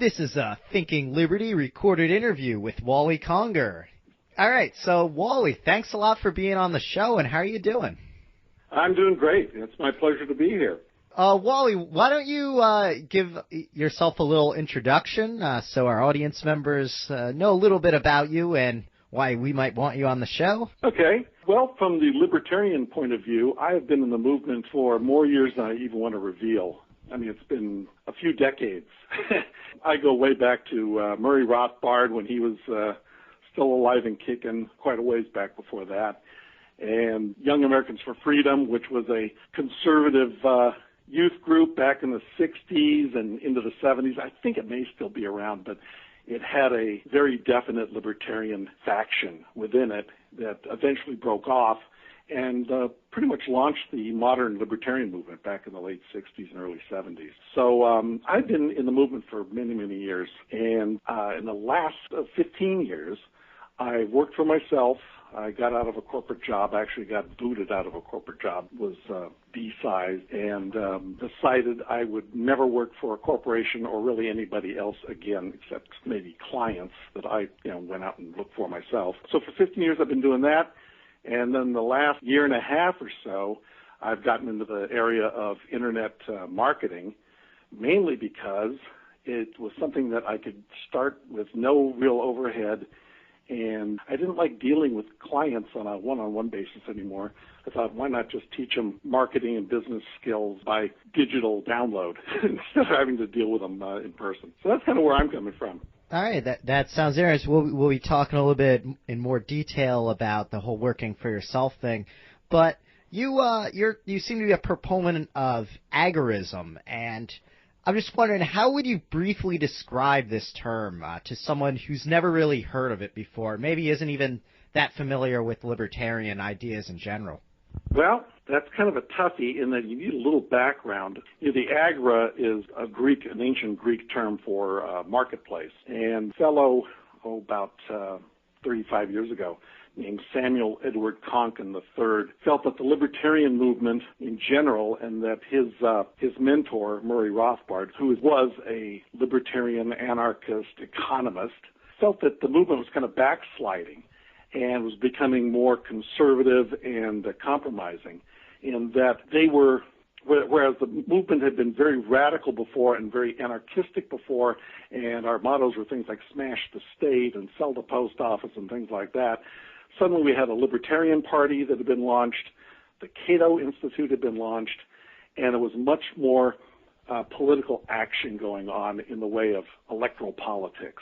This is a Thinking Liberty recorded interview with Wally Conger. All right, so Wally, thanks a lot for being on the show, and how are you doing? I'm doing great. It's my pleasure to be here. Wally, why don't you give yourself a little introduction so our audience members know a little bit about you and why we might want you on the show? Okay. Well, from the libertarian point of view, I have been in the movement for more years than I even want to reveal. I mean, it's been a few decades. I go way back to Murray Rothbard when he was still alive and kicking, quite a ways back before that. And Young Americans for Freedom, which was a conservative youth group back in the 60s and into the 70s. I think it may still be around, but it had a very definite libertarian faction within it that eventually broke off and pretty much launched the modern libertarian movement back in the late 60s and early 70s. So I've been in the movement for many, many years, and in the last 15 years, I worked for myself. I got out of a corporate job, actually got booted out of a corporate job, was D-sized, and decided I would never work for a corporation or really anybody else again, except maybe clients that I went out and looked for myself. So for 15 years I've been doing that, and then the last year and a half or so I've gotten into the area of internet marketing, mainly because it was something that I could start with no real overhead. And I didn't like dealing with clients on a one-on-one basis anymore. I thought, why not just teach them marketing and business skills by digital download instead of having to deal with them in person? So that's kind of where I'm coming from. All right, that sounds interesting. We'll be talking a little bit in more detail about the whole working for yourself thing. But you seem to be a proponent of agorism, and I'm just wondering, how would you briefly describe this term to someone who's never really heard of it before, maybe isn't even that familiar with libertarian ideas in general? Well, that's kind of a toughie in that you need a little background. The agora is an ancient Greek term for marketplace. And a fellow, about 35 years ago, named Samuel Edward Konkin III, felt that the libertarian movement in general, and that his mentor, Murray Rothbard, who was a libertarian anarchist economist, felt that the movement was kind of backsliding and was becoming more conservative and compromising, in that they were, whereas the movement had been very radical before and very anarchistic before, and our mottos were things like smash the state and sell the post office and things like that, suddenly we had a libertarian party that had been launched, the Cato Institute had been launched, and there was much more political action going on in the way of electoral politics,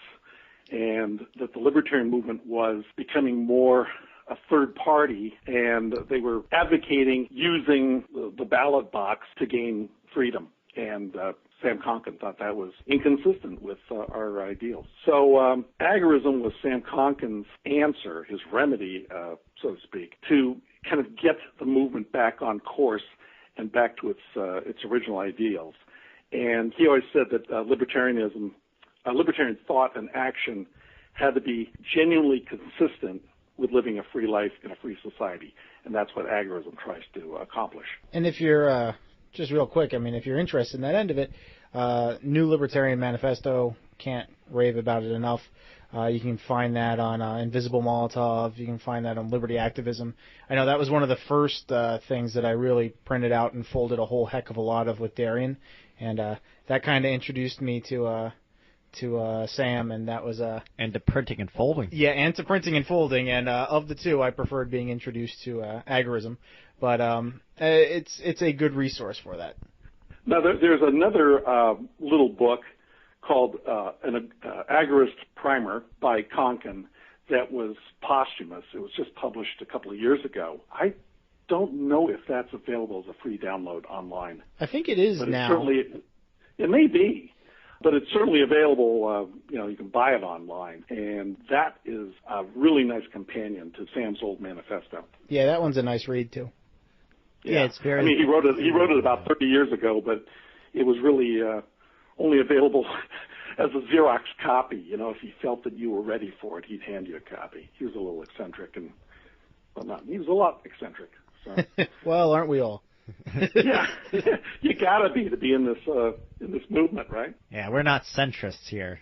and that the libertarian movement was becoming more a third party, and they were advocating using the ballot box to gain freedom. And Sam Konkin thought that was inconsistent with our ideals. So agorism was Sam Konkin's answer, his remedy, so to speak, to kind of get the movement back on course and back to its original ideals. And he always said that libertarian thought and action had to be genuinely consistent with living a free life in a free society. And that's what agorism tries to accomplish. And if you're just real quick, I mean, if you're interested in that end of it, New Libertarian Manifesto, can't rave about it enough. You can find that on Invisible Molotov. You can find that on Liberty Activism. I know that was one of the first things that I really printed out and folded a whole heck of a lot of with Darian, and that kind of introduced me to Sam, and that was and to printing and folding. Yeah, and to printing and folding, and of the two, I preferred being introduced to agorism, but it's a good resource for that. Now, there's another little book called an Agorist Primer by Konkin that was posthumous. It was just published a couple of years ago. I don't know if that's available as a free download online. I think it is but now. It may be, but it's certainly available. You can buy it online, and that is a really nice companion to Sam's old manifesto. Yeah, that one's a nice read too. Yeah, it's very. I mean, he wrote it about 30 years ago, but it was really only available as a Xerox copy. If he felt that you were ready for it, he'd hand you a copy. He was a little eccentric, he was a lot eccentric. So. Well, aren't we all? Yeah, you gotta be to be in this movement, right? Yeah, we're not centrists here.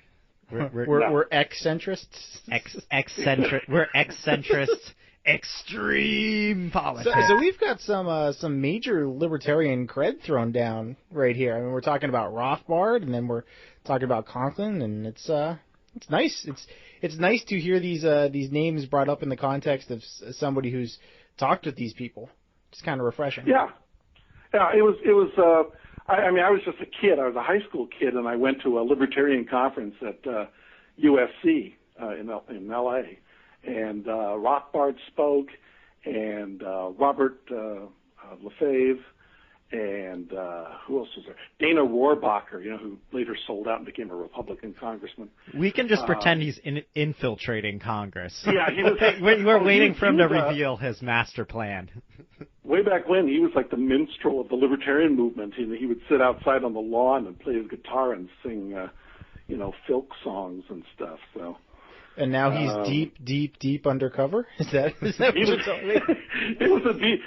We're eccentrists. We're eccentrists. Extreme politics. So we've got some major libertarian cred thrown down right here. I mean, we're talking about Rothbard, and then we're talking about Conklin, and it's nice. It's nice to hear these names brought up in the context of somebody who's talked with these people. It's kind of refreshing. Yeah. It was. I mean, I was just a kid. I was a high school kid, and I went to a libertarian conference at USC in L.A. And Rothbard spoke, and Robert Lefebvre, and who else was there? Dana Rohrabacher, who later sold out and became a Republican congressman. We can just pretend he's infiltrating Congress. Yeah, he was. We're waiting for him to reveal his master plan. Way back when, he was like the minstrel of the libertarian movement. He would sit outside on the lawn and play his guitar and sing, folk songs and stuff. So. And now he's deep undercover. Is that what you're telling me? It was a deep.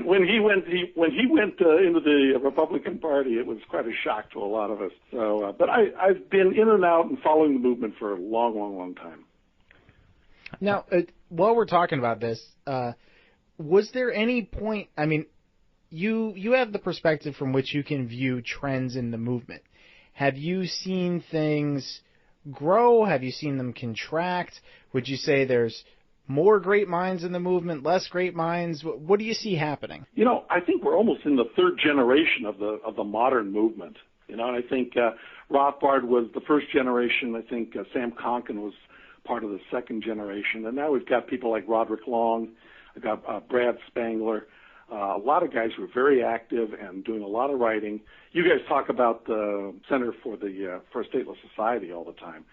When he went into the Republican Party, it was quite a shock to a lot of us. So, but I've been in and out and following the movement for a long time. Now, while we're talking about this, was there any point? I mean, you have the perspective from which you can view trends in the movement. Have you seen things grow? Have you seen them contract? Would you say there's more great minds in the movement, less great minds? What do you see happening? I think we're almost in the third generation of the modern movement. And I think Rothbard was the first generation. I think Sam Conklin was part of the second generation. And now we've got people like Roderick Long. I've got Brad Spangler. A lot of guys who are very active and doing a lot of writing. You guys talk about the Center for a Stateless Society all the time,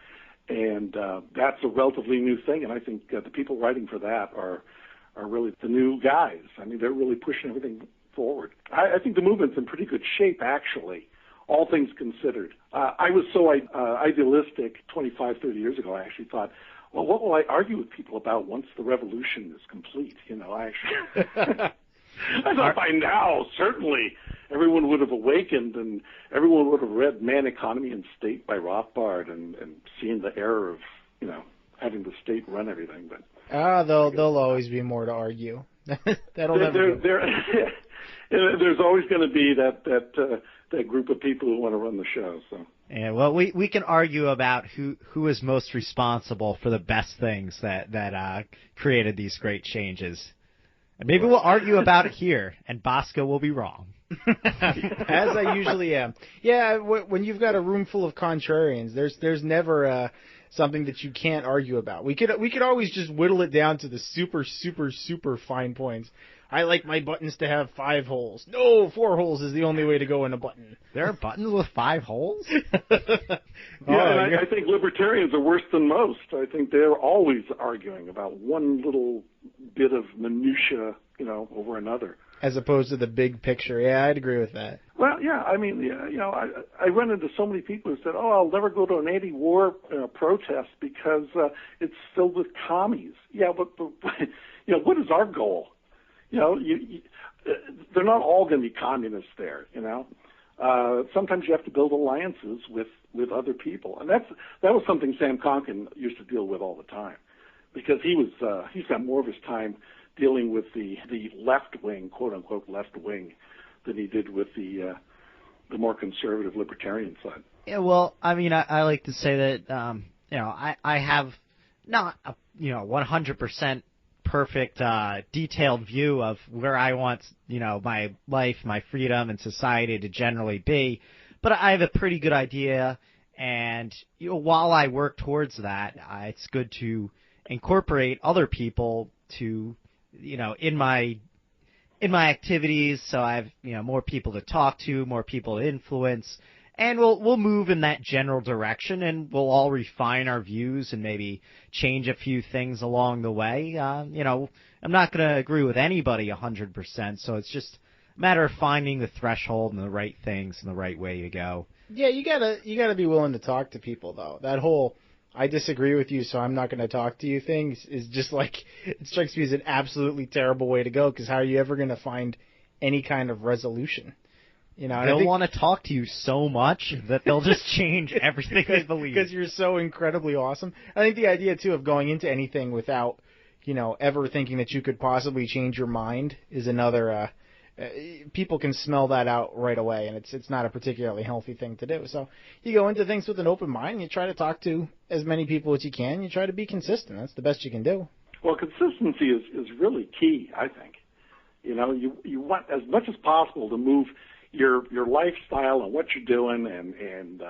and that's a relatively new thing. And I think the people writing for that are really the new guys. I mean, they're really pushing everything forward. I think the movement's in pretty good shape, actually, all things considered. I was so idealistic 25, 30 years ago. I actually thought, well, what will I argue with people about once the revolution is complete? I thought by now, certainly, everyone would have awakened and everyone would have read Man, Economy, and State by Rothbard and seen the error of, having the state run everything. But there'll always be more to argue. That'll never. There's always going to be that group of people who want to run the show. So. Yeah, well, we can argue about who is most responsible for the best things that created these great changes. And maybe we'll argue about it here, and Bosco will be wrong. As I usually am. Yeah, when you've got a room full of contrarians, there's never something that you can't argue about. We could always just whittle it down to the super, super, super fine points. I like my buttons to have 5 holes. No, 4 holes is the only way to go in a button. There are buttons with 5 holes? I think libertarians are worse than most. I think they're always arguing about one little bit of minutia, over another. As opposed to the big picture. Yeah, I'd agree with that. Well, yeah, I mean, I run into so many people who said, I'll never go to an anti-war protest because it's filled with commies. Yeah, but what is our goal? They're not all going to be communists there, Sometimes you have to build alliances with other people. And that was something Sam Conklin used to deal with all the time, because he's got more of his time dealing with the left wing, quote unquote left wing, than he did with the more conservative libertarian side. Yeah, well, I mean, I like to say that I have not a 100% perfect detailed view of where I want my life, my freedom, and society to generally be, but I have a pretty good idea. And while I work towards that, it's good to incorporate other people to in my activities, so I have more people to talk to, more people to influence, and we'll move in that general direction, and we'll all refine our views and maybe change a few things along the way. I'm not going to agree with anybody 100%, so it's just a matter of finding the threshold and the right things and the right way to go. Yeah, you gotta be willing to talk to people, though. That whole I disagree with you, so I'm not going to talk to you thing is just like, it strikes me as an absolutely terrible way to go, because how are you ever going to find any kind of resolution. You know, they'll want to talk to you so much that they'll just change everything they believe. Because you're so incredibly awesome. I think the idea, too, of going into anything without, ever thinking that you could possibly change your mind is another... people can smell that out right away, and it's not a particularly healthy thing to do. So you go into things with an open mind, and you try to talk to as many people as you can. You try to be consistent. That's the best you can do. Well, consistency is really key, I think. You want as much as possible to move your lifestyle and what you're doing and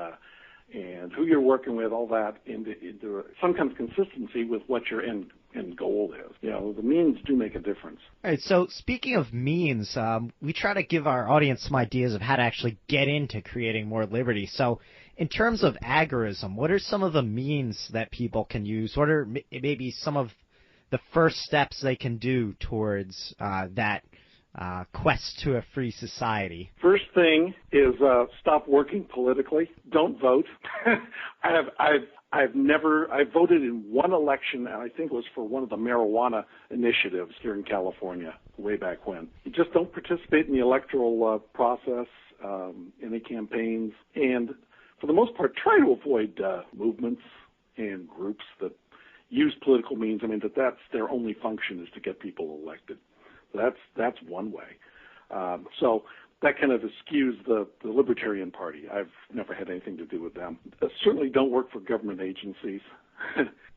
who you're working with, all that into some kind of consistency with what your end goal is. The means do make a difference. All right, so speaking of means, we try to give our audience some ideas of how to actually get into creating more liberty. So in terms of agorism, what are some of the means that people can use? What are maybe some of the first steps they can do towards that quest to a free society? First thing is stop working politically. Don't vote. I've voted in one election, and I think it was for one of the marijuana initiatives here in California way back when. You just don't participate in the electoral process, any campaigns, and for the most part, try to avoid movements and groups that use political means. I mean, that's their only function is to get people elected. That's one way. So that kind of eschews the Libertarian Party. I've never had anything to do with them. Certainly don't work for government agencies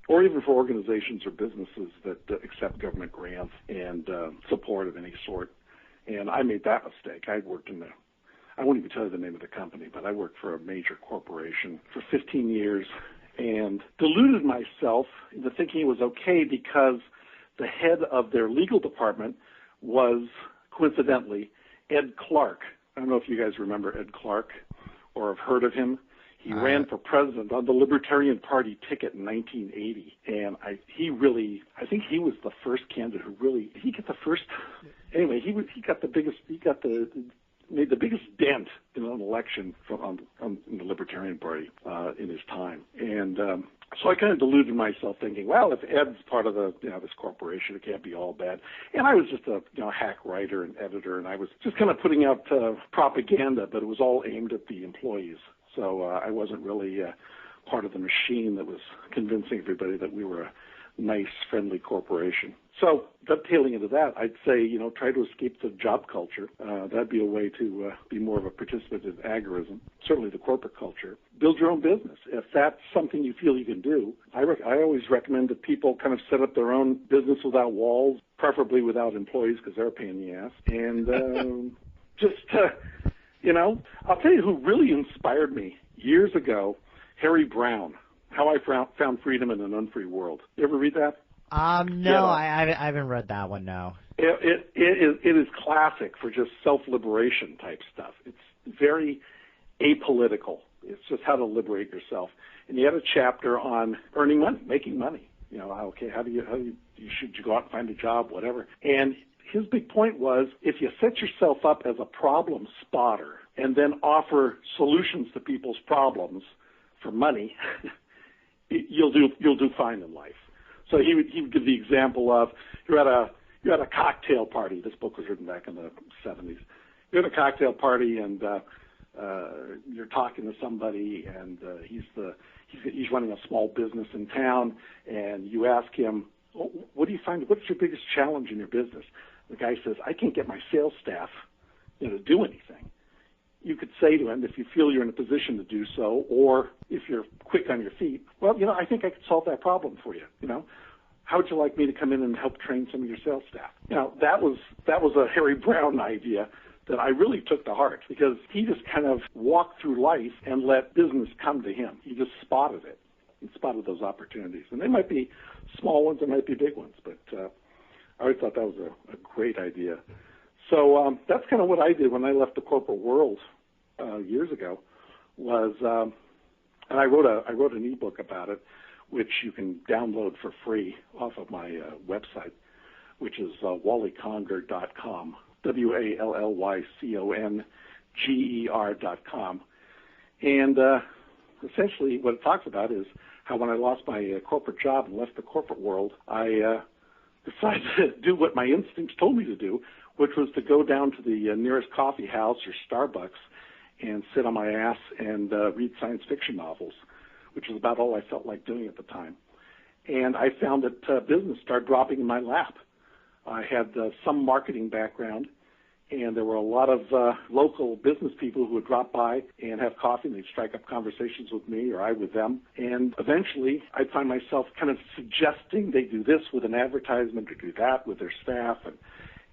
or even for organizations or businesses that accept government grants and support of any sort. And I made that mistake. I won't even tell you the name of the company, but I worked for a major corporation for 15 years and deluded myself into thinking it was okay because the head of their legal department was, coincidentally, Ed Clark. I don't know if you guys remember Ed Clark or have heard of him. He ran for president on the Libertarian Party ticket in 1980, and I think he was the first candidate who really, he made the biggest dent in an election in the Libertarian Party in his time. And so I kind of deluded myself thinking, well, if Ed's part of this corporation, it can't be all bad. And I was just a hack writer and editor, and I was just kind of putting out propaganda, but it was all aimed at the employees. So I wasn't really part of the machine that was convincing everybody that we were a nice, friendly corporation. So dovetailing into that, I'd say, try to escape the job culture. That'd be a way to be more of a participant in agorism, certainly the corporate culture. Build your own business. If that's something you feel you can do, I always recommend that people kind of set up their own business without walls, preferably without employees because they're a pain in the ass. And I'll tell you who really inspired me years ago, Harry Brown, How I Found Freedom in an Unfree World. You ever read that? No, I haven't read that one, no. It is classic for just self-liberation type stuff. It's very apolitical. It's just how to liberate yourself. And he had a chapter on earning money, making money. Should you go out and find a job, whatever. And his big point was, if you set yourself up as a problem spotter and then offer solutions to people's problems for money, you'll do fine in life. So he would give the example of you're at a cocktail party. This book was written back in the 70s. You're at a cocktail party and you're talking to somebody, and he's running a small business in town, and you ask him, what do you find? What's your biggest challenge in your business? The guy says, I can't get my sales staff to do anything. You could say to him, if you feel you're in a position to do so, or if you're quick on your feet, well, I think I could solve that problem for you. How would you like me to come in and help train some of your sales staff? That was a Harry Brown idea that I really took to heart, because he just kind of walked through life and let business come to him. He just spotted it. He spotted those opportunities. And they might be small ones, they might be big ones, but I always thought that was a great idea. So that's kind of what I did when I left the corporate world years ago. And I wrote an ebook about it, which you can download for free off of my website, which is wallyconger.com, WALLYCONGER.com. And essentially what it talks about is how when I lost my corporate job and left the corporate world, I decided to do what my instincts told me to do, which was to go down to the nearest coffee house or Starbucks and sit on my ass and read science fiction novels, which was about all I felt like doing at the time. And I found that business started dropping in my lap. I had some marketing background, and there were a lot of local business people who would drop by and have coffee, and they'd strike up conversations with me or I with them. And eventually, I'd find myself kind of suggesting they do this with an advertisement or do that with their staff,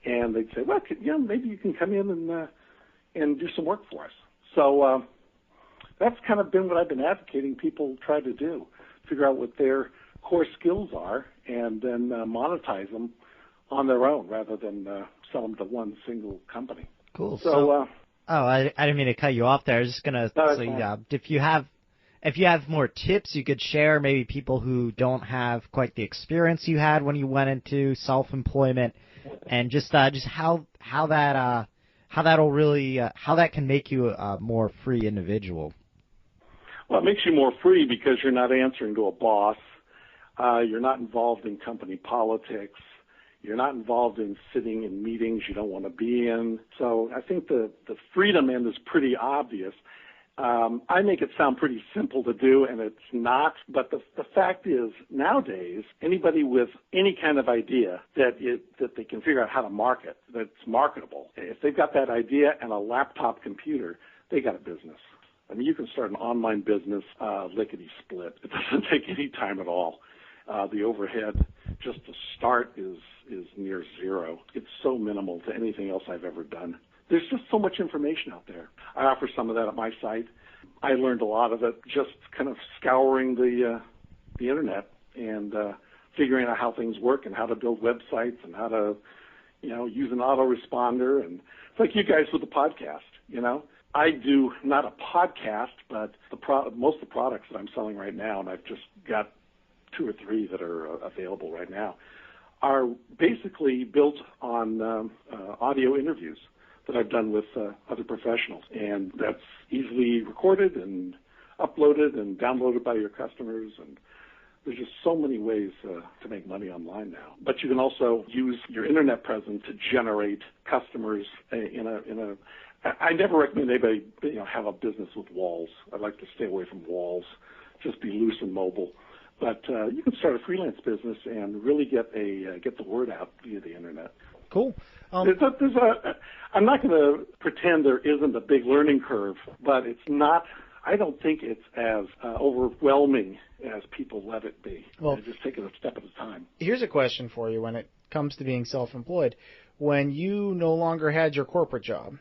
and they'd say, well, maybe you can come in and do some work for us. So that's kind of been what I've been advocating people try to do, figure out what their core skills are and then monetize them on their own rather than sell them to one single company. Cool. So I didn't mean to cut you off there. I was just gonna say, if you have more tips you could share, maybe people who don't have quite the experience you had when you went into self-employment, and just how that can make you a more free individual. Well, it makes you more free because you're not answering to a boss. You're not involved in company politics. You're not involved in sitting in meetings you don't want to be in. So I think the freedom end is pretty obvious. I make it sound pretty simple to do, and it's not. But the fact is, nowadays, anybody with any kind of idea that they can figure out how to market, that's marketable, if they've got that idea and a laptop computer, they got a business. I mean, you can start an online business lickety-split. It doesn't take any time at all. The overhead just to start is near zero. It's so minimal to anything else I've ever done. There's just so much information out there. I offer some of that at my site. I learned a lot of it just kind of scouring the internet and figuring out how things work and how to build websites and how to, use an autoresponder. And it's like you guys with the podcast, I do not a podcast, but most of the products that I'm selling right now, and I've just got 2 or 3 that are available right now, are basically built on audio interviews that I've done with other professionals. And that's easily recorded and uploaded and downloaded by your customers. And there's just so many ways to make money online now. But you can also use your internet presence to generate customers I never recommend anybody have a business with walls. I'd like to stay away from walls, just be loose and mobile. But you can start a freelance business and really get the word out via the internet. Cool. I'm not going to pretend there isn't a big learning curve, but it's not. I don't think it's as overwhelming as people let it be. Well, just take it a step at a time. Here's a question for you when it comes to being self-employed. When you no longer had your corporate job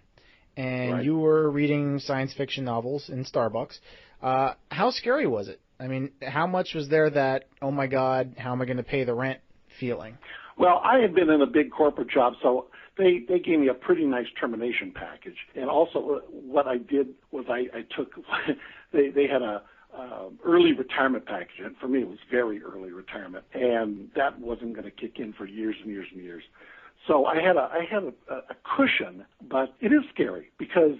and you were reading science fiction novels in Starbucks, how scary was it? I mean, how much was there that, oh, my God, how am I going to pay the rent feeling? Well, I had been in a big corporate job, so they gave me a pretty nice termination package. And also what I did was I took – they had a early retirement package. And for me, it was very early retirement. And that wasn't going to kick in for years and years and years. So I had a cushion, but it is scary because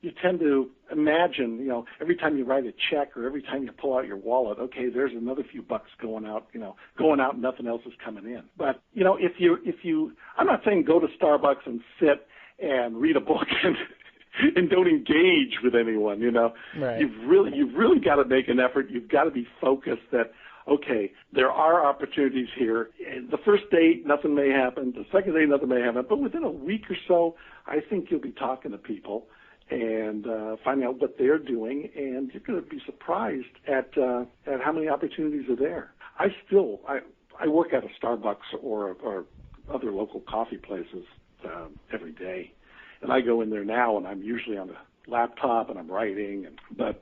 you tend to imagine, every time you write a check or every time you pull out your wallet, okay, there's another few bucks going out, and nothing else is coming in. But, if you, I'm not saying go to Starbucks and sit and read a book and don't engage with anyone, Right. You've really got to make an effort. You've got to be focused that, okay, there are opportunities here. The first day, nothing may happen. The second day, nothing may happen. But within a week or so, I think you'll be talking to people and finding out what they're doing, and you're going to be surprised at how many opportunities are there. I work at a Starbucks or other local coffee places every day, and I go in there now, and I'm usually on the laptop and I'm writing, but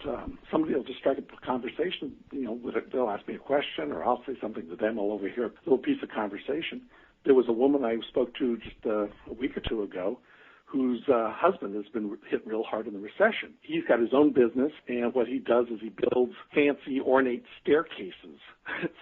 somebody will just strike up a conversation. They'll ask me a question, or I'll say something to them. I'll overhear a little piece of conversation. There was a woman I spoke to just a week or 2 ago whose husband has been hit real hard in the recession. He's got his own business, and what he does is he builds fancy, ornate staircases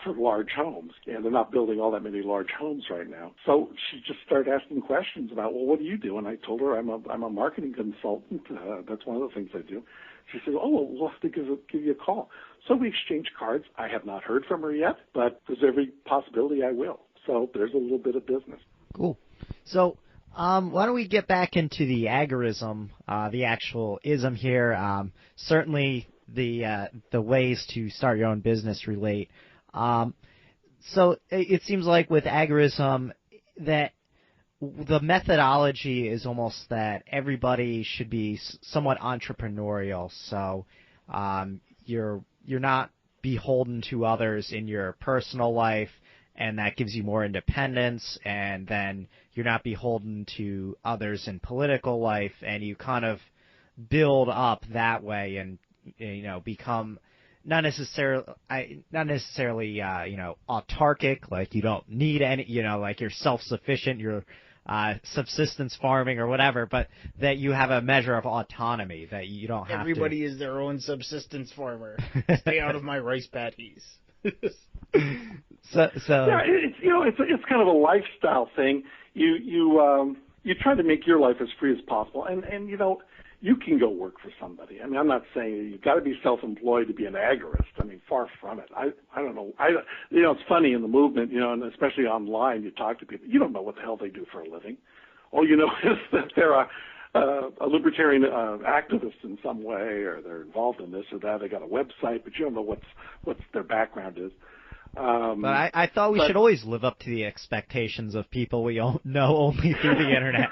for large homes, and they're not building all that many large homes right now. So she just started asking questions about, well, what do you do? And I told her I'm a marketing consultant. That's one of the things I do. She said, oh, well, we'll have to give you a call. So we exchanged cards. I have not heard from her yet, but there's every possibility I will. So there's a little bit of business. Cool. So Why don't we get back into the agorism, the actual ism here? Certainly the ways to start your own business relate. So it seems like with agorism that the methodology is almost that everybody should be somewhat entrepreneurial. So you're not beholden to others in your personal life, and that gives you more independence, and then you're not beholden to others in political life, and you kind of build up that way and become not necessarily autarkic, like you don't need any, like you're self-sufficient, you're subsistence farming or whatever, but that you have a measure of autonomy, that you don't have Everybody is their own subsistence farmer. Stay out of my rice paddies. So yeah, it's kind of a lifestyle thing. You try to make your life as free as possible, and you can go work for somebody. I mean, I'm not saying you've got to be self-employed to be an agorist. I mean, far from it. I don't know. It's funny in the movement, and especially online, you talk to people. You don't know what the hell they do for a living. All you know is that they're a libertarian activist in some way, or they're involved in this or that. They got a website, but you don't know what's their background is. But I thought we should always live up to the expectations of people we know only through the internet.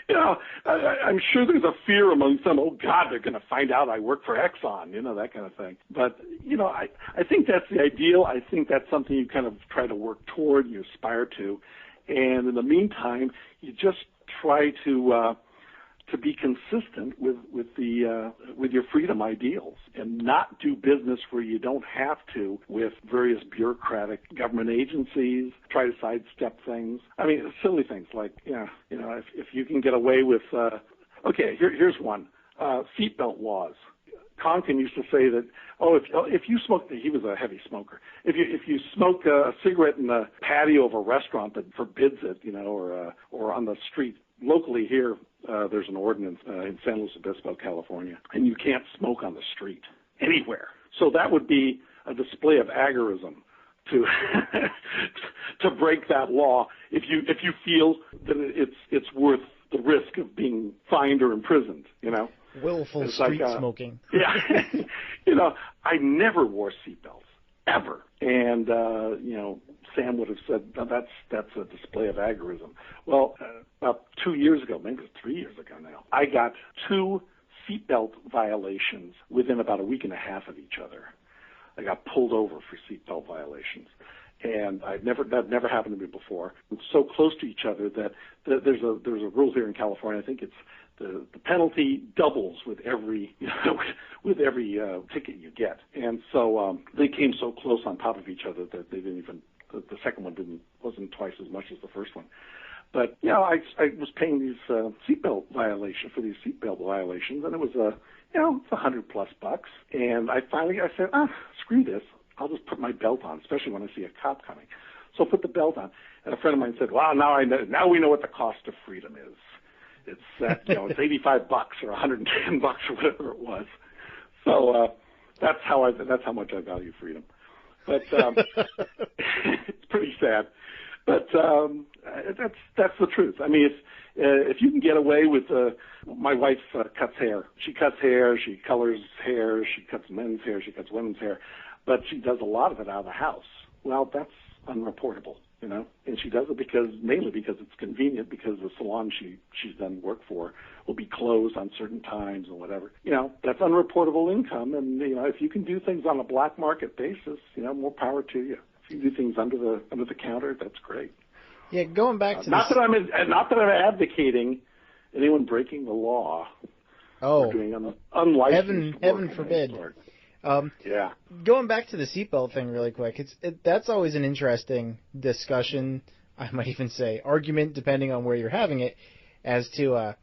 Yeah, I'm sure there's a fear among some, oh, God, they're going to find out I work for Exxon, that kind of thing. But, I think that's the ideal. I think that's something you kind of try to work toward, you aspire to. And in the meantime, you just try to be consistent with your freedom ideals and not do business where you don't have to with various bureaucratic government agencies, try to sidestep things. I mean, silly things like, if you can get away with, here's one, seatbelt laws. Conkin used to say that, if you smoke, he was a heavy smoker. If you smoke a cigarette in the patio of a restaurant that forbids it, or on the street, locally here, there's an ordinance in San Luis Obispo, California, and you can't smoke on the street anywhere. So that would be a display of agorism to to break that law if you feel that it's worth the risk of being fined or imprisoned. Willful it's street smoking. Yeah, I never wore seatbelts ever, and Sam would have said, no, that's a display of agorism. Well, about 2 years ago, maybe 3 years ago now, I got 2 seatbelt violations within about a week and a half of each other. I got pulled over for seatbelt violations, and that never happened to me before. It's so close to each other that there's a rule here in California. I think it's the penalty doubles with every ticket you get, and so they came so close on top of each other that they didn't even. The second one wasn't twice as much as the first one. But, I was paying these seatbelt violations, and it was, it's $100+. And I said, screw this. I'll just put my belt on, especially when I see a cop coming. So I put the belt on. And a friend of mine said, well, now we know what the cost of freedom is. It's, it's $85 or $110 or whatever it was. So that's how much I value freedom. But it's pretty sad. But that's the truth. I mean, if you can get away with, my wife cuts hair. She cuts hair. She colors hair. She cuts men's hair. She cuts women's hair. But she does a lot of it out of the house. Well, that's unreportable, And she does it mainly because it's convenient, because the salon she's done work for will be closed on certain times and whatever. That's unreportable income, and if you can do things on a black market basis, more power to you. If you do things under the counter, that's great. Yeah, going back to not that I'm advocating anyone breaking the law. Oh, or doing unlicensed heaven forbid. Yeah. Going back to the seatbelt thing really quick, that's always an interesting discussion. I might even say argument, depending on where you're having it, as to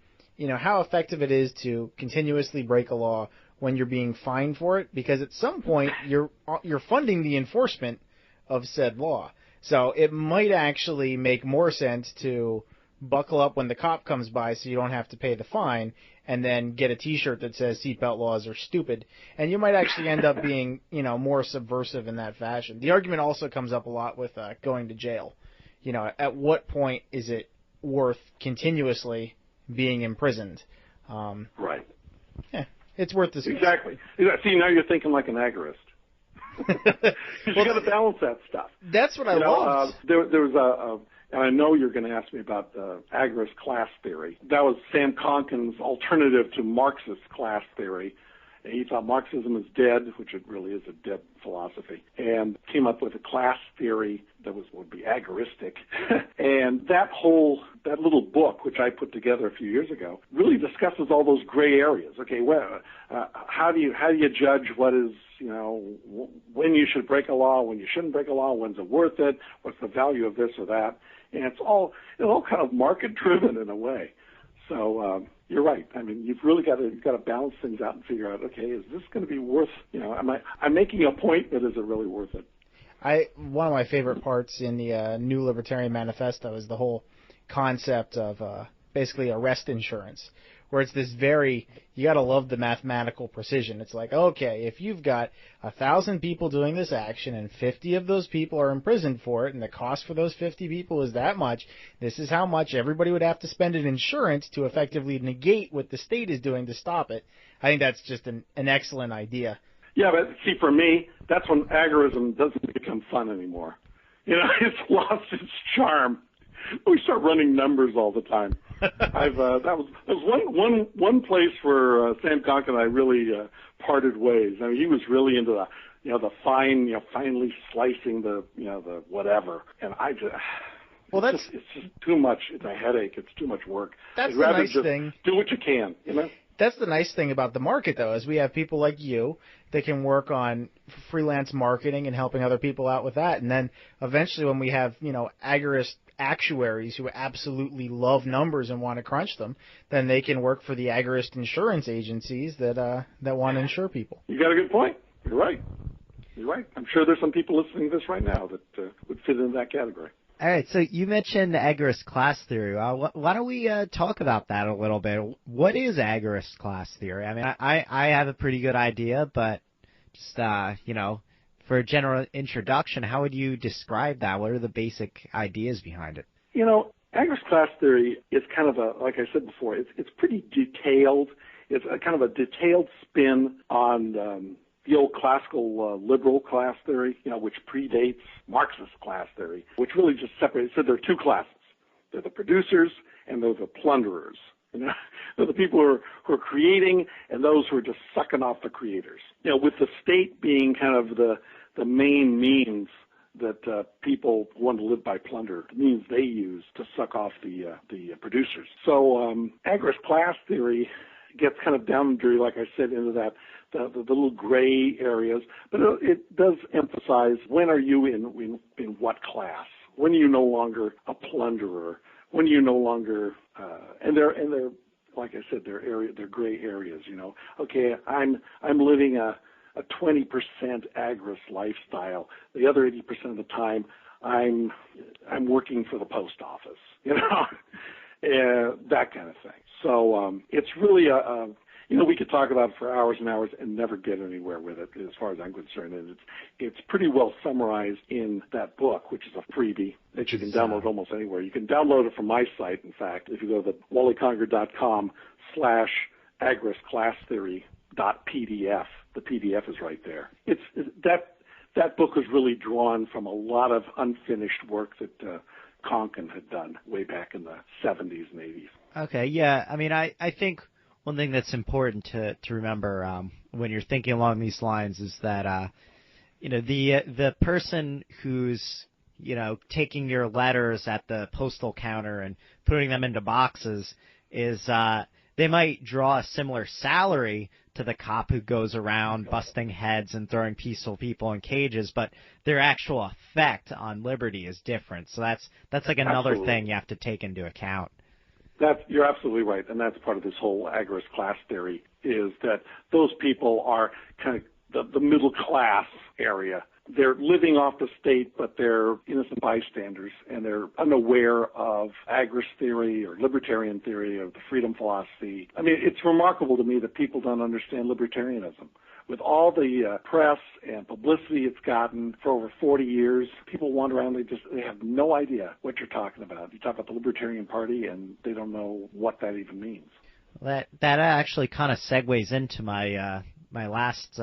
how effective it is to continuously break a law when you're being fined for it, because at some point you're funding the enforcement of said law. So it might actually make more sense to buckle up when the cop comes by so you don't have to pay the fine, and then get a T-shirt that says seatbelt laws are stupid. And you might actually end up being, more subversive in that fashion. The argument also comes up a lot with going to jail. At what point is it worth continuously being imprisoned. Right. Yeah, it's worth discussing. Exactly. See, now you're thinking like an agorist. You got to balance that stuff. That's what I love. There was and I know you're going to ask me about agorist class theory. That was Sam Konkin's alternative to Marxist class theory. And he thought Marxism is dead, which it really is a dead philosophy, and came up with a class theory that would be agoristic. And that little book, which I put together a few years ago, really discusses all those gray areas. Okay, well, how do you judge what is, when you should break a law, when you shouldn't break a law, when's it worth it, what's the value of this or that, and it's all kind of market driven in a way. So you're right. I mean, you've got to balance things out and figure out, okay, is this going to be worth? I'm making a point, but is it really worth it? One of my favorite parts in the New Libertarian Manifesto is the whole concept of basically arrest insurance, where it's this you got to love the mathematical precision. It's like, okay, if you've got 1,000 people doing this action and 50 of those people are imprisoned for it, and the cost for those 50 people is that much, this is how much everybody would have to spend in insurance to effectively negate what the state is doing to stop it. I think that's just an excellent idea. Yeah, but see, for me, that's when agorism doesn't become fun anymore. It's lost its charm. We start running numbers all the time. That was one place where Sam Konkin and I really parted ways. I mean, he was really into the finely slicing the whatever, and I just. It's just too much. It's a headache. It's too much work. That's the nice thing. Do what you can. That's the nice thing about the market, though, is we have people like you that can work on freelance marketing and helping other people out with that. And then eventually when we have, agorist actuaries who absolutely love numbers and want to crunch them, then they can work for the agorist insurance agencies that want to insure people. You got a good point. You're right. I'm sure there's some people listening to this right now that would fit into that category. All right, so you mentioned agorist class theory. Why don't we talk about that a little bit? What is agorist class theory? I mean, I have a pretty good idea, but just, for a general introduction, how would you describe that? What are the basic ideas behind it? Agorist class theory is kind of like I said before, it's pretty detailed. It's a kind of a detailed spin on the old classical liberal class theory, which predates Marxist class theory, which really just separates. So there are two classes. They're the producers and they're the plunderers. They're the people who are creating and those who are just sucking off the creators. With the state being kind of the main means that people who want to live by plunder, the means they use to suck off the producers. So agorist class theory gets kind of down, like I said, into that the little gray areas, but it does emphasize when are you in what class? When are you no longer a plunderer? When are you no longer and they're like I said, they're gray areas. Okay, I'm living a 20% agorist lifestyle. The other 80% of the time, I'm working for the post office. That kind of thing. So it's really we could talk about it for hours and hours and never get anywhere with it, as far as I'm concerned. And it's pretty well summarized in that book, which is a freebie that you can download almost anywhere. You can download it from my site, in fact. If you go to wallyconger.com/agoristclasstheory.pdf, the PDF is right there. That book was really drawn from a lot of unfinished work that Konkin had done way back in the 70s and 80s. Okay, yeah. I mean, I think one thing that's important to remember when you're thinking along these lines is that the person who's taking your letters at the postal counter and putting them into boxes is they might draw a similar salary to the cop who goes around busting heads and throwing peaceful people in cages, but their actual effect on liberty is different. So that's like another thing you have to take into account. You're absolutely right, and that's part of this whole agorist class theory, is that those people are kind of the middle class area. They're living off the state, but they're innocent bystanders, and they're unaware of agorist theory or libertarian theory or the freedom philosophy. I mean, it's remarkable to me that people don't understand libertarianism, with all the press and publicity it's gotten for over 40 years, people wander around, they have no idea what you're talking about. You talk about the Libertarian Party, and they don't know what that even means. That actually kind of segues into my my last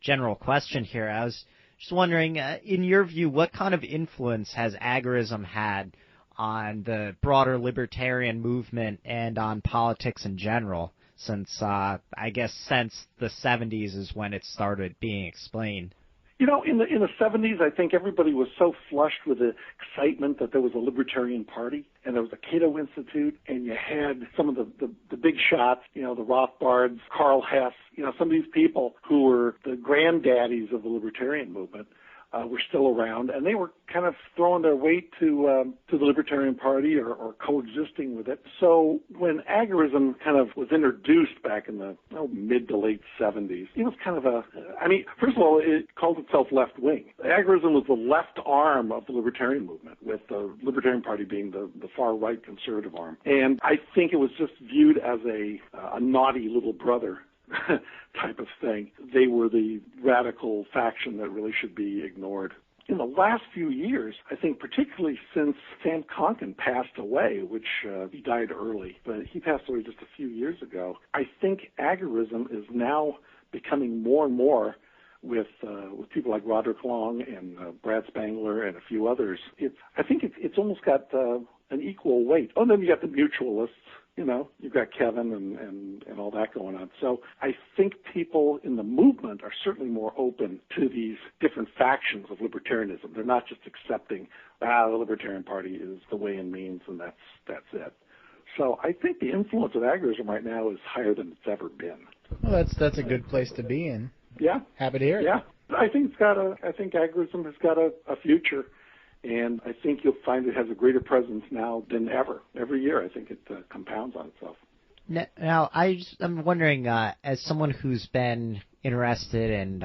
general question here. I was just wondering, in your view, what kind of influence has agorism had on the broader libertarian movement and on politics in general? Since I guess since the 70s is when it started being explained. You know, in the 70s, I think everybody was so flushed with the excitement that there was a Libertarian Party, and there was a Cato Institute, and you had some of the big shots, you know, the Rothbards, Karl Hess, you know, some of these people who were the granddaddies of the Libertarian movement were still around, and they were kind of throwing their weight to the Libertarian Party or coexisting with it. So when agorism kind of was introduced back in the mid to late 70s, it was kind of first of all, it called itself left-wing. Agorism was the left arm of the Libertarian movement, with the Libertarian Party being the far-right conservative arm. And I think it was just viewed as a naughty little brother type of thing. They were the radical faction that really should be ignored. In the last few years, I think particularly since Sam Konkin passed away, which he died early, but he passed away just a few years ago, I think agorism is now becoming more and more with people like Roderick Long and Brad Spangler and a few others. I think it's almost got an equal weight. Oh, and then you got the mutualists. You know, you've got Kevin and all that going on. So I think people in the movement are certainly more open to these different factions of libertarianism. They're not just accepting, the Libertarian Party is the way and means, and that's it. So I think the influence of agorism right now is higher than it's ever been. Well, that's a good place to be in. Yeah. Happy to hear it. Yeah. I think agorism has got a future. And I think you'll find it has a greater presence now than ever. Every year, I think it compounds on itself. Now, I'm wondering, as someone who's been interested in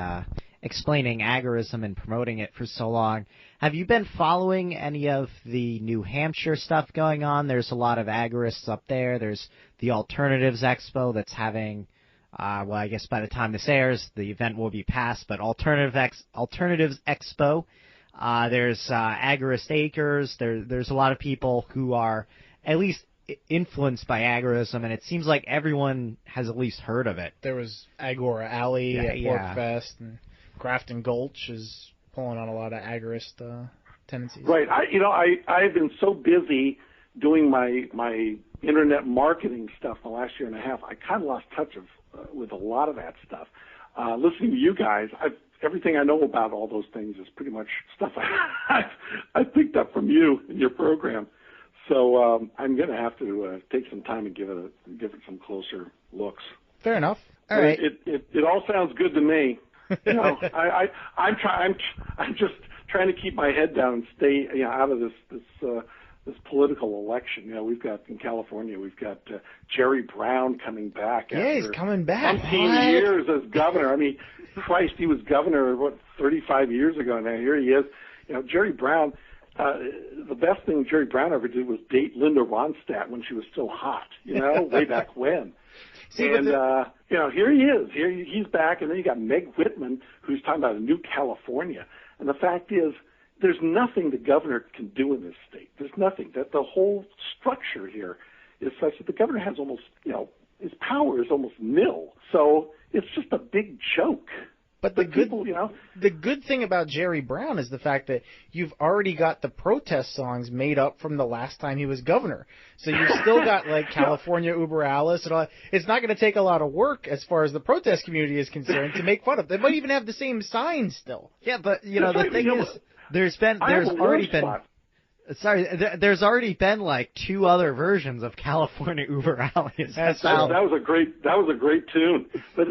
explaining agorism and promoting it for so long, have you been following any of the New Hampshire stuff going on? There's a lot of agorists up there. There's the Alternatives Expo that's having, well, I guess by the time this airs, the event will be past, but Alternatives Expo. There's Agorist Acres. There's a lot of people who are at least influenced by agorism, and it seems like everyone has at least heard of it. There was Agora Alley at PorcFest, and Grafton Gulch is pulling on a lot of agorist tendencies. Right. I've been so busy doing my internet marketing stuff the last year and a half. I kind of lost touch with a lot of that stuff. Listening to you guys, everything I know about all those things is pretty much stuff I picked up from you in your program. So I'm going to have to take some time and give it some closer looks. Fair enough. All right. It all sounds good to me. You know, I'm just trying to keep my head down and stay out of this political election. You know, we've got in California, we've got Jerry Brown coming back. Yeah, he's coming back. 15 years as governor. I mean, Christ, he was governor 35 years ago. Now here he is. You know, Jerry Brown. The best thing Jerry Brown ever did was date Linda Ronstadt when she was still hot. You know, way back when. Here he is. He's back, and then you got Meg Whitman, who's talking about a new California. And the fact is, there's nothing the governor can do in this state. There's nothing. That the whole structure here is such that the governor has almost, his power is almost nil. So it's just a big joke. But the good thing about Jerry Brown is the fact that you've already got the protest songs made up from the last time he was governor. So you've still got like California Uber Alles and all that. It's not going to take a lot of work as far as the protest community is concerned to make fun of. They might even have the same signs still. Yeah, but the thing is, there's already been like two other versions of California Uber Alles. That was a great tune. But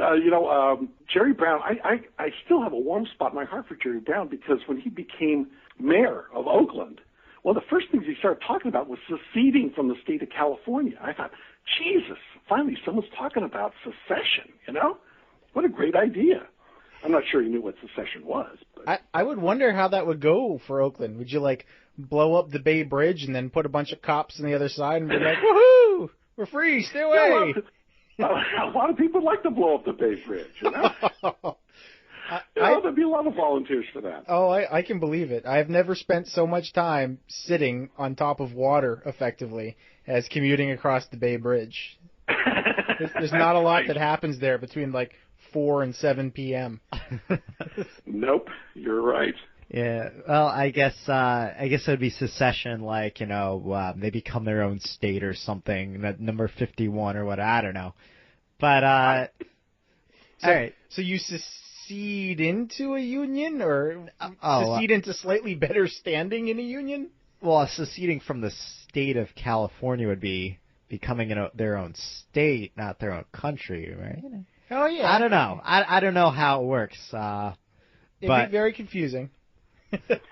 Jerry Brown, I still have a warm spot in my heart for Jerry Brown, because when he became mayor of Oakland, one of the first things he started talking about was seceding from the state of California. I thought, Jesus, finally someone's talking about secession. What a great idea. I'm not sure he knew what secession was. But I would wonder how that would go for Oakland. Would you blow up the Bay Bridge and then put a bunch of cops on the other side and be like, woohoo, we're free, stay away? A lot of people like to blow up the Bay Bridge, There'd be a lot of volunteers for that. Oh, I can believe it. I've never spent so much time sitting on top of water effectively as commuting across the Bay Bridge. There's not a lot that happens there between like 4 and 7 p.m. Nope, you're right. Yeah, well, I guess it would be secession, like, they become their own state or something, number 51 or what, I don't know. But, all right. So you secede into a union, or secede into slightly better standing in a union? Well, seceding from the state of California would be becoming their own state, not their own country, right? Oh, yeah. I don't know. I don't know how it works. It'd be very confusing.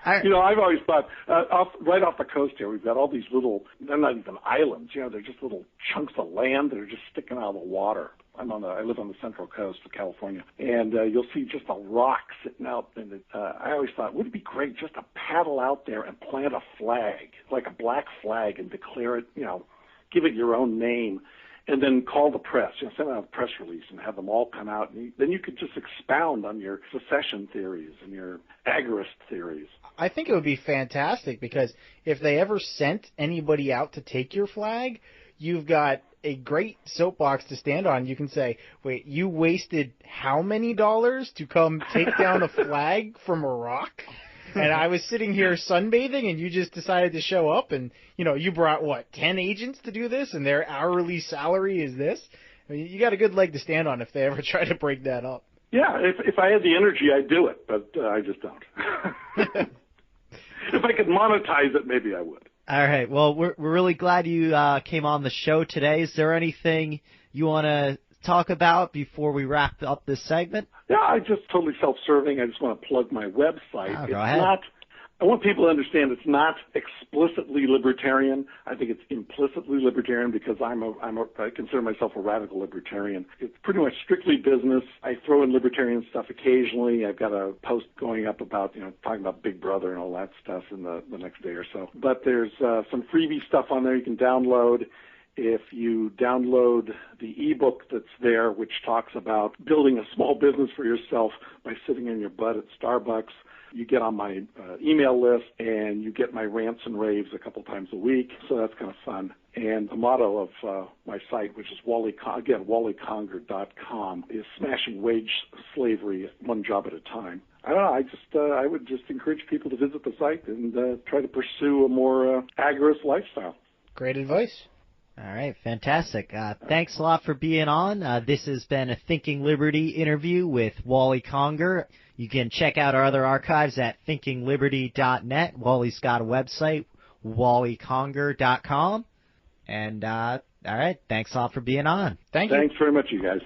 I've always thought, right off the coast here, we've got all these little, they're not even islands, they're just little chunks of land that are just sticking out of the water. I live on the central coast of California, and you'll see just a rock sitting out. And I always thought, wouldn't it be great just to paddle out there and plant a flag, like a black flag, and declare it, give it your own name, and then call the press, send out a press release and have them all come out. And then you could just expound on your secession theories and your agorist theories. I think it would be fantastic, because if they ever sent anybody out to take your flag, you've got a great soapbox to stand on. You can say, wait, you wasted how many dollars to come take down a flag from a rock? And I was sitting here sunbathing, and you just decided to show up, and, you brought, 10 agents to do this, and their hourly salary is this? I mean, you got a good leg to stand on if they ever try to break that up. Yeah, if I had the energy, I'd do it, but I just don't. If I could monetize it, maybe I would. All right. Well, we're really glad you came on the show today. Is there anything you want to talk about before we wrap up this segment? Yeah, I just totally self-serving. I just want to plug my website. Oh, go ahead. I want people to understand it's not explicitly libertarian. I think it's implicitly libertarian, because I consider myself a radical libertarian. It's pretty much strictly business. I throw in libertarian stuff occasionally. I've got a post going up about, talking about Big Brother and all that stuff in the next day or so. But there's some freebie stuff on there you can download. If you download the ebook that's there, which talks about building a small business for yourself by sitting in your butt at Starbucks, you get on my email list, and you get my rants and raves a couple times a week. So that's kind of fun. And the motto of my site, which is WallyConger.com, is smashing wage slavery one job at a time. I don't know. I would just encourage people to visit the site and try to pursue a more agorist lifestyle. Great advice. All right, fantastic. Thanks a lot for being on. This has been a Thinking Liberty interview with Wally Conger. You can check out our other archives at thinkingliberty.net. Wally's got a website, wallyconger.com. And, all right, thanks a lot for being on. Thank you. Thanks very much, you guys.